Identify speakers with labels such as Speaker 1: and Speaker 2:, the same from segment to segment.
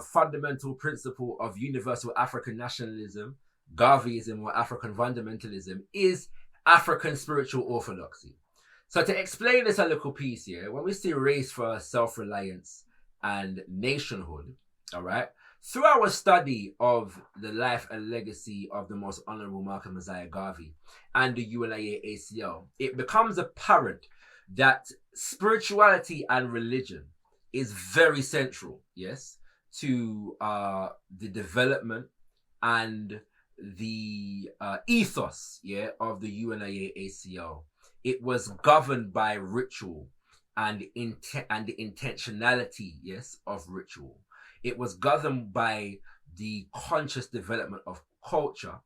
Speaker 1: fundamental principle of universal African nationalism, Garveyism or African fundamentalism, is African spiritual orthodoxy. So to explain this a little piece here, when we see race for self-reliance and nationhood, all right, through our study of the life and legacy of the most honorable Malcolm Messiah Garvey and the UNIA-ACL, it becomes apparent that spirituality and religion is very central, yes, to the development and the ethos, of the UNIA-ACL. It was governed by ritual and the intentionality, of ritual. It was governed by the conscious development of culture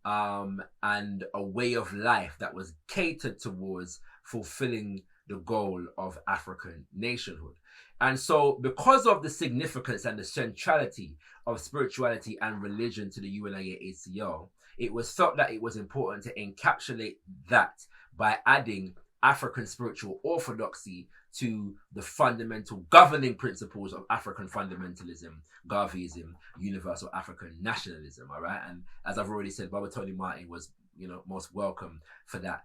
Speaker 1: and a way of life that was catered towards fulfilling the goal of African nationhood. And so because of the significance and the centrality of spirituality and religion to the UNIA-ACL, it was felt that it was important to encapsulate that by adding African spiritual orthodoxy to the fundamental governing principles of African fundamentalism, Garveyism, universal African nationalism, all right? And as I've already said, Baba Tony Martin was, most welcome for that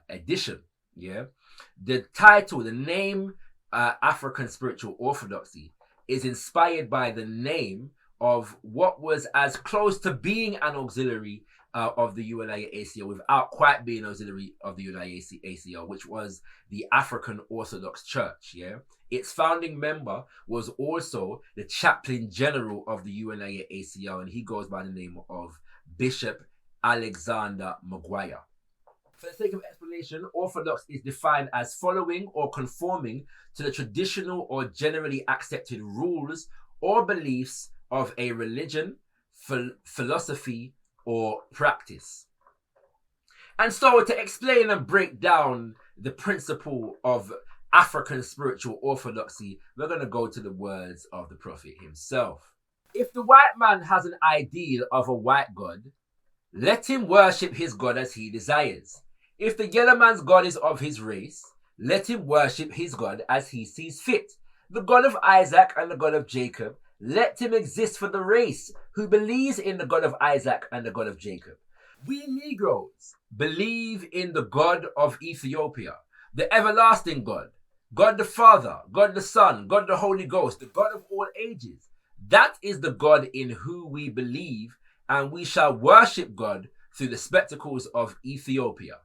Speaker 1: addition, The title, the name African spiritual orthodoxy is inspired by the name of what was as close to being an auxiliary of the UNIA-ACL without quite being auxiliary of the UNIA-ACL, which was the African Orthodox Church, Its founding member was also the chaplain general of the UNIA-ACL, and he goes by the name of Bishop Alexander Maguire. For the sake of explanation, Orthodox is defined as following or conforming to the traditional or generally accepted rules or beliefs of a religion, philosophy, or practice. And so to explain and break down the principle of African spiritual orthodoxy, we're going to go to the words of the Prophet himself. If the white man has an ideal of a white God, let him worship his God as he desires. If the yellow man's God is of his race, let him worship his God as he sees fit. The God of Isaac and the God of Jacob, let him exist for the race who believes in the God of Isaac and the God of Jacob. We Negroes believe in the God of Ethiopia, the everlasting God, God the Father, God the Son, God the Holy Ghost, the God of all ages. That is the God in who we believe, and we shall worship God through the spectacles of Ethiopia.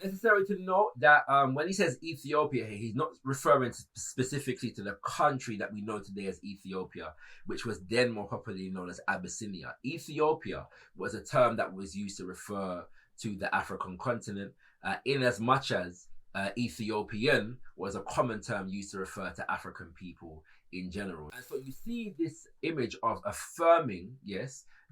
Speaker 1: Necessary to note that when he says Ethiopia here, he's not referring specifically to the country that we know today as Ethiopia, which was then more popularly known as Abyssinia. Ethiopia was a term that was used to refer to the African continent, in as much as Ethiopian was a common term used to refer to African people in general. And so you see this image of affirming,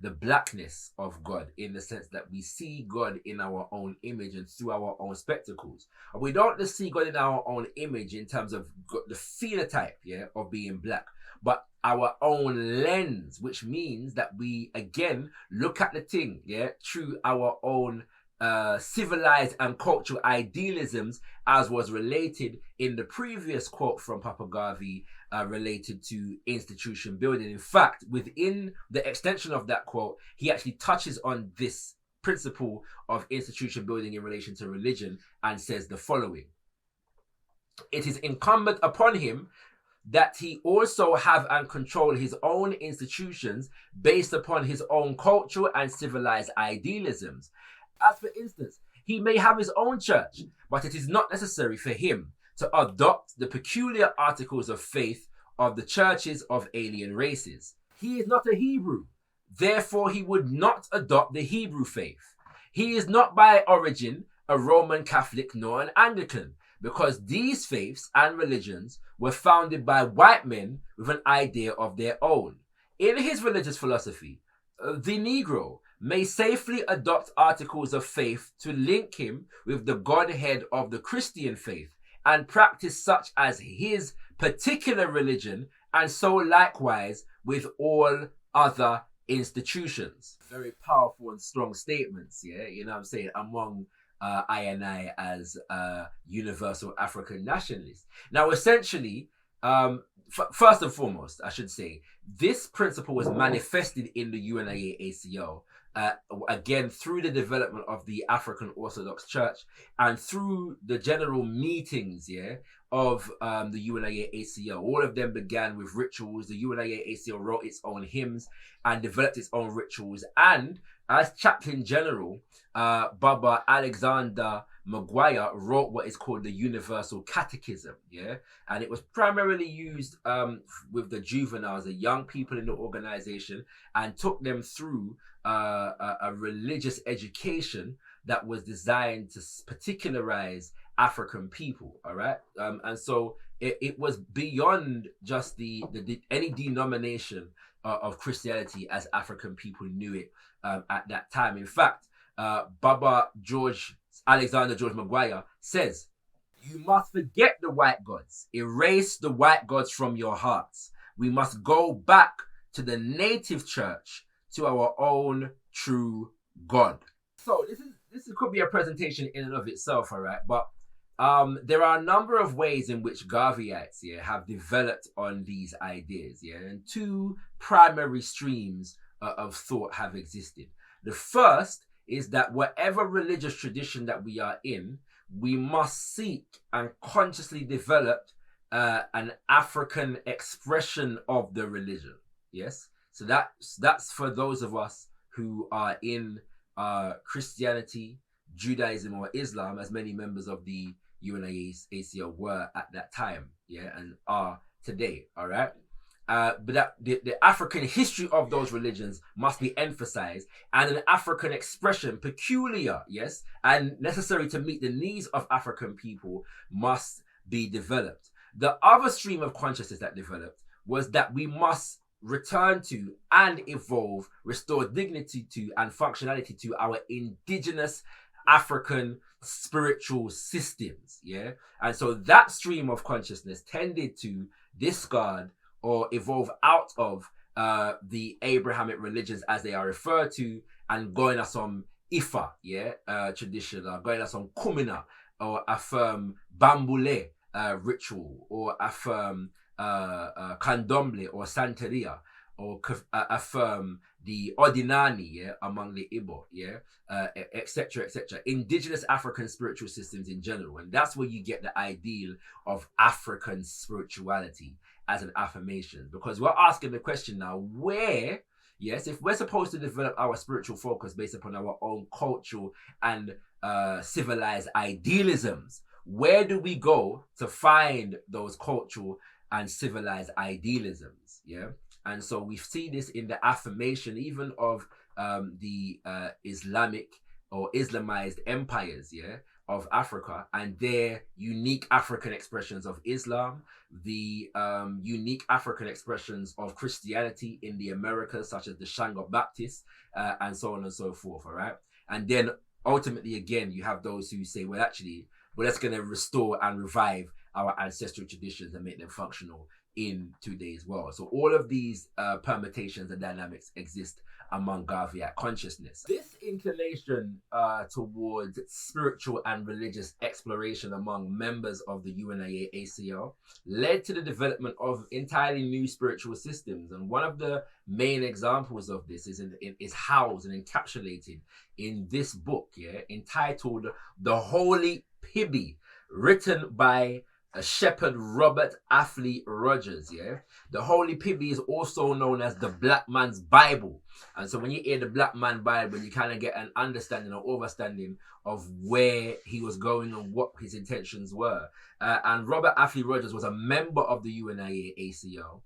Speaker 1: the blackness of God, in the sense that we see God in our own image and through our own spectacles. And we don't just see God in our own image in terms of the phenotype, of being black, but our own lens, which means that we, again, look at the thing, through our own civilized and cultural idealisms, as was related in the previous quote from Papa Garvey related to institution building. In fact, within the extension of that quote, he actually touches on this principle of institution building in relation to religion and says the following: it is incumbent upon him that he also have and control his own institutions based upon his own cultural and civilized idealisms. As for instance, he may have his own church, but it is not necessary for him to adopt the peculiar articles of faith of the churches of alien races. He is not a Hebrew, therefore he would not adopt the Hebrew faith. He is not by origin a Roman Catholic nor an Anglican, because these faiths and religions were founded by white men with an idea of their own. In his religious philosophy, the Negro may safely adopt articles of faith to link him with the Godhead of the Christian faith and practice such as his particular religion, and so likewise with all other institutions. Very powerful and strong statements, among I and I as universal African nationalists. Now, essentially, First and foremost, I should say, this principle was manifested in the UNIA-ACL, again through the development of the African Orthodox Church and through the general meetings, of the UNIA-ACL. All of them began with rituals. The UNIA-ACL wrote its own hymns and developed its own rituals. And as Chaplain General, Baba Alexander Maguire wrote what is called the Universal Catechism, and it was primarily used with the juveniles, the young people in the organization, and took them through a religious education that was designed to particularize African people. All right, and so it was beyond just the any denomination of Christianity as African people knew it at that time. In fact, Baba Alexander George Maguire says, "You must forget the white gods, erase the white gods from your hearts. We must go back to the native church, to our own true God." So this could be a presentation in and of itself, all right? But there are a number of ways in which Garveyites have developed on these ideas, and two primary streams of thought have existed. The first is that whatever religious tradition that we are in, we must seek and consciously develop an African expression of the religion. Yes, so that's for those of us who are in Christianity, Judaism, or Islam, as many members of the UNIA-ACL were at that time, and are today. All right. But that the African history of those religions must be emphasized, and an African expression peculiar, and necessary to meet the needs of African people must be developed. The other stream of consciousness that developed was that we must return to and evolve, restore dignity to and functionality to our indigenous African spiritual systems, and so that stream of consciousness tended to discard or evolve out of the Abrahamic religions as they are referred to, and going as some Ifa, tradition, or going as some Kumina, or affirm Bambule ritual, or affirm Candomblé or Santeria, or affirm the Ordinani, among the Igbo, etc., etc. Indigenous African spiritual systems in general. And that's where you get the ideal of African spirituality as an affirmation. Because we're asking the question now, where, if we're supposed to develop our spiritual focus based upon our own cultural and civilized idealisms, where do we go to find those cultural and civilized idealisms? And so we see this in the affirmation even of the Islamic or Islamized empires, of Africa, and their unique African expressions of Islam, the unique African expressions of Christianity in the Americas, such as the Shango Baptists, and so on and so forth, all right? And then ultimately, again, you have those who say, well, actually, that's going to restore and revive our ancestral traditions and make them functional in today's world. So all of these permutations and dynamics exist among Garveyite consciousness. This inclination towards spiritual and religious exploration among members of the UNIA-ACL led to the development of entirely new spiritual systems. And one of the main examples of this is housed and encapsulated in this book, entitled The Holy Pibby, written by Shepherd Robert Affley Rogers. The Holy Pibby is also known as the Black Man's Bible. And so when you hear the Black Man Bible, you kind of get an understanding or overstanding of where he was going and what his intentions were. And Robert Affley Rogers was a member of the UNIA-ACL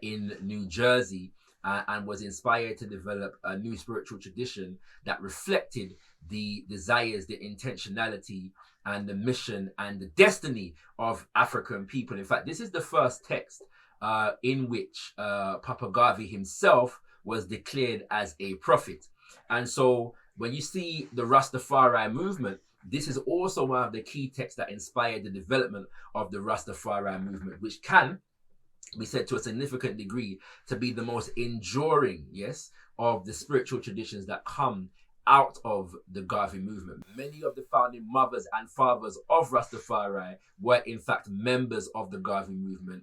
Speaker 1: in New Jersey, and was inspired to develop a new spiritual tradition that reflected the desires, the intentionality, and the mission and the destiny of African people. In fact, this is the first text in which Papa Garvey himself was declared as a prophet. And so when you see the Rastafari movement, this is also one of the key texts that inspired the development of the Rastafari movement, which can be said to a significant degree to be the most enduring, of the spiritual traditions that come out of the Garvey movement. Many of the founding mothers and fathers of Rastafari were in fact members of the Garvey movement,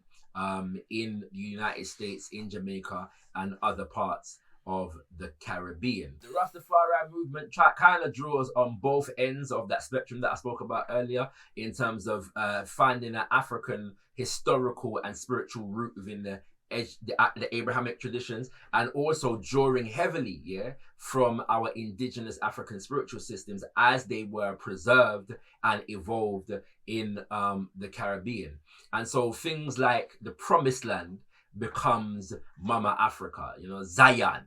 Speaker 1: in the United States, in Jamaica, and other parts of the Caribbean. The Rastafari movement kind of draws on both ends of that spectrum that I spoke about earlier, in terms of finding an African historical and spiritual root within the Abrahamic traditions, and also drawing heavily from our indigenous African spiritual systems as they were preserved and evolved in the Caribbean. And so things like the Promised Land becomes Mama Africa, Zion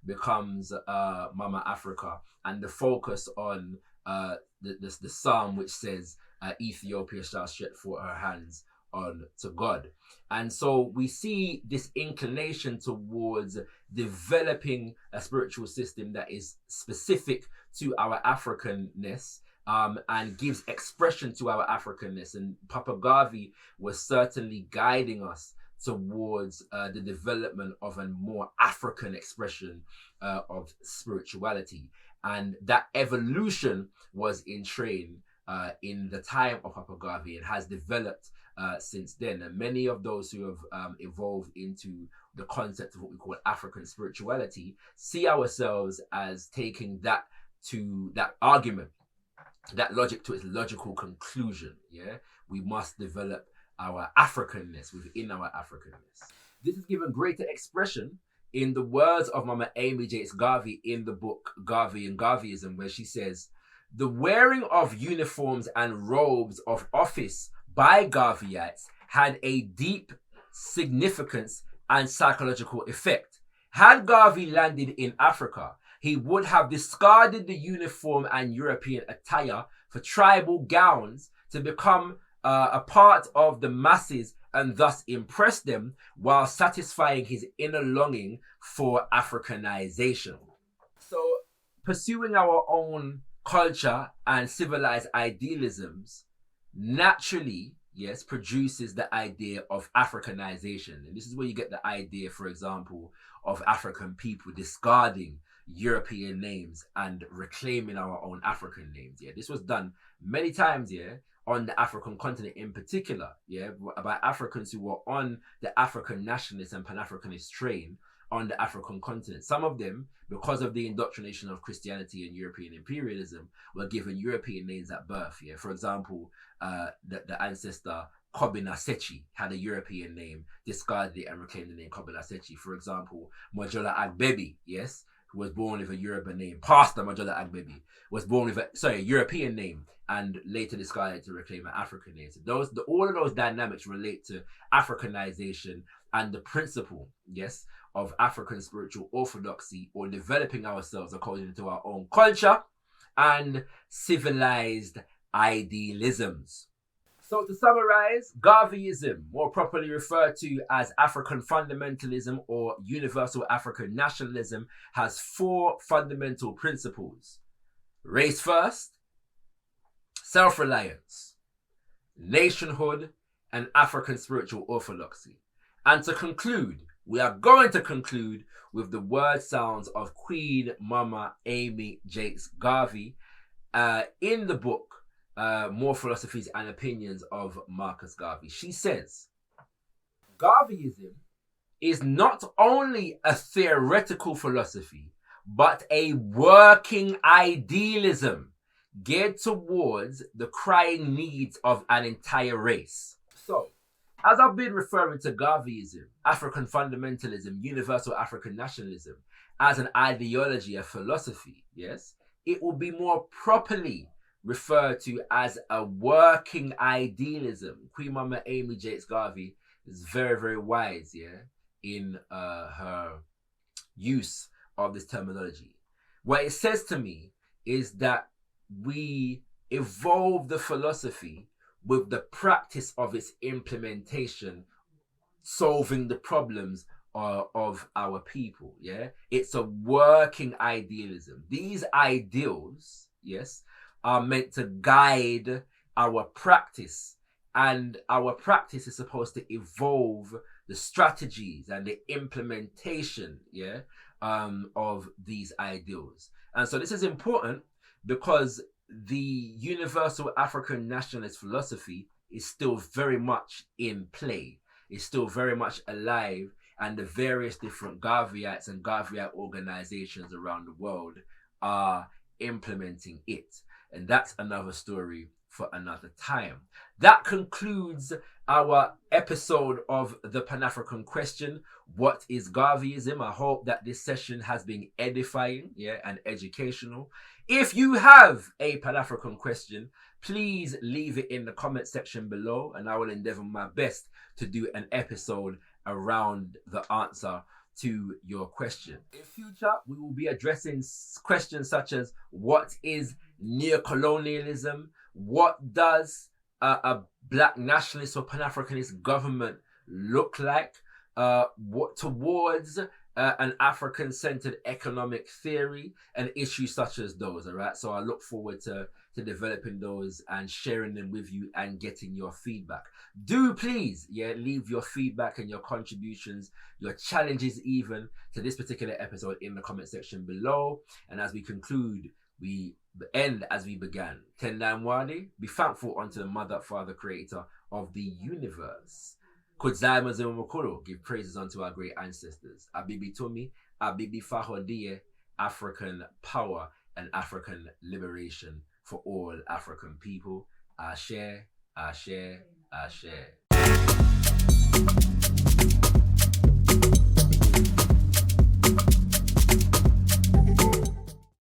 Speaker 1: becomes Mama Africa, and the focus on the psalm which says Ethiopia shall stretch forth her hands on to God. And so we see this inclination towards developing a spiritual system that is specific to our Africanness, and gives expression to our Africanness. And Papa Garvey was certainly guiding us towards the development of a more African expression of spirituality. And that evolution was in train in the time of Papa Garvey and has developed since then. And many of those who have evolved into the concept of what we call African spirituality see ourselves as taking that to that argument, that logic, to its logical conclusion. We must develop our Africanness within our Africanness. This is given greater expression in the words of Mama Amy Jakes Garvey in the book Garvey and Garveyism, where she says, "The wearing of uniforms and robes of office by Garveyites had a deep significance and psychological effect. Had Garvey landed in Africa, he would have discarded the uniform and European attire for tribal gowns to become a part of the masses and thus impress them while satisfying his inner longing for Africanization." So pursuing our own culture and civilized idealisms naturally, produces the idea of Africanization. And this is where you get the idea, for example, of African people discarding European names and reclaiming our own African names. This was done many times, on the African continent in particular, by Africans who were on the African nationalist and Pan-Africanist train on the African continent. Some of them, because of the indoctrination of Christianity and European imperialism, were given European names at birth. For example, the ancestor Kobina Sechi had a European name, discarded it and reclaimed the name Kobina Sechi. For example, Majola Agbebi, who was born with a Yoruba name, Pastor Majola Agbebi, was born with a European name and later discarded to reclaim an African name. So all of those dynamics relate to Africanization and the principle, of African spiritual orthodoxy, or developing ourselves according to our own culture and civilized idealisms. So to summarize, Garveyism, more properly referred to as African fundamentalism or universal African nationalism, has 4 fundamental principles: race first, self-reliance, nationhood, and African spiritual orthodoxy. And to conclude, we are going to conclude with the word sounds of Queen Mama Amy Jakes Garvey in the book More Philosophies and Opinions of Marcus Garvey. She says, "Garveyism is not only a theoretical philosophy, but a working idealism geared towards the crying needs of an entire race." So, as I've been referring to Garveyism, African fundamentalism, universal African nationalism as an ideology, a philosophy, it will be more properly referred to as a working idealism. Queen Mama Amy Jakes Garvey is very, very wise, in her use of this terminology. What it says to me is that we evolve the philosophy with the practice of its implementation, solving the problems of our people. It's a working idealism. These ideals, are meant to guide our practice, and our practice is supposed to evolve the strategies and the implementation of these ideals. And so this is important because the universal African nationalist philosophy is still very much in play. is still very much alive, and the various different Garveyites and Garveyite organizations around the world are implementing it. And that's another story for another time. That concludes our episode of the Pan-African Question. What is Garveyism? I hope that this session has been edifying, and educational. If you have a Pan-African question, please leave it in the comment section below, and I will endeavor my best to do an episode around the answer to your question. In future, we will be addressing questions such as, what is neocolonialism? What does a black nationalist or Pan-Africanist government look like? What towards an African-centered economic theory, and issues such as those, all right? So I look forward to developing those and sharing them with you and getting your feedback. Do please, leave your feedback and your contributions, your challenges even, to this particular episode in the comment section below. And as we conclude, we end as we began. Tendai Mwadi, be thankful unto the Mother, Father, Creator of the universe. Kudzai Mukuru, give praises unto our great ancestors. Abibi Tomi, Abibi Fahodie, African power and African liberation for all African people. Ashe, Ashe, Ashe.